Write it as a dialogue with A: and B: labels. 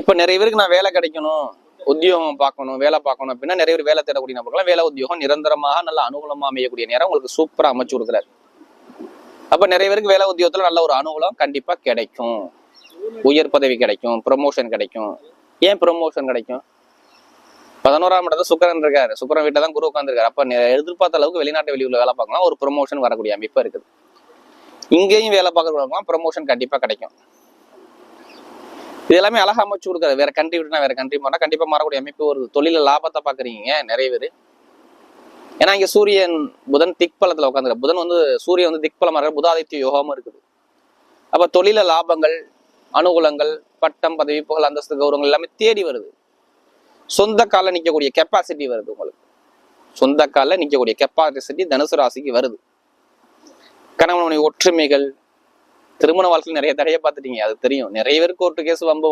A: இப்ப நிறைய பேருக்கு நான் வேலை கிடைக்கணும், உத்தியோகம் பார்க்கணும், வேலை பார்க்கணும் அப்படின்னா நிறைய பேர் வேலை தேடக்கூடிய நபர்கள்லாம் வேலை உத்தியோகம் நிரந்தரமாக நல்ல அனுகூலமா அமையக்கூடிய நேரம் உங்களுக்கு சூப்பரா அமைச்சு கொடுக்குறாரு. அப்ப நிறைய பேருக்கு வேலை உத்தியோகத்துல நல்ல ஒரு அனுகூலம் கண்டிப்பா கிடைக்கும். உயர் பதவி கிடைக்கும், ப்ரமோஷன் கிடைக்கும். ஏன் ப்ரமோஷன் கிடைக்கும்? 11ஆம் இடத்துல சுக்கிரன் இருக்காரு, சுக்கிரன் வீட்டில் தான் குரு உட்காந்துருக்காரு. அப்ப எதிர்பார்த்த அளவுக்கு வெளிநாட்டு வெளியூர்ல வேலை பார்க்கலாம், ஒரு ப்ரமோஷன் வரக்கூடிய அமைப்பு இருக்குது. இங்கேயும் வேலை பார்க்கறவங்களும் ப்ரமோஷன் கண்டிப்பா கிடைக்கும். இது எல்லாமே அழகா அமைச்சு கொடுக்குறது. வேற கண்ட்ரி விட்டுனா வேற கண்ட்ரி போனா கண்டிப்பா மாறக்கூடிய அமைப்பு. ஒரு தொழில லாபத்தை பாக்குறீங்க நிறைய பேர். ஏன்னா இங்க சூரியன் புதன் திக்பலத்துல உட்காந்துரு. புதன் வந்து சூரியன் வந்து திக்பலம் புதாதித்ய யோகமும் இருக்குது. அப்ப தொழில லாபங்கள், அனுகூலங்கள், பட்டம், பதவி, புகழ், அந்தஸ்து, கௌரவங்கள் எல்லாமே தேடி வருது. சொந்த கால நிக்கக்கூடிய கெப்பாசிட்டி வருது. உங்களுக்கு சொந்த கால நிக்கக்கூடிய கெப்பாசிட்டி தனுசு ராசிக்கு வருது. கணவனுடைய ஒற்றுமைகள், திருமண வாழ்க்கையில் நிறைய தடையை பார்த்துட்டீங்க, அது தெரியும். நிறைய பேருக்கு கோர்ட்டு கேஸ், வம்பு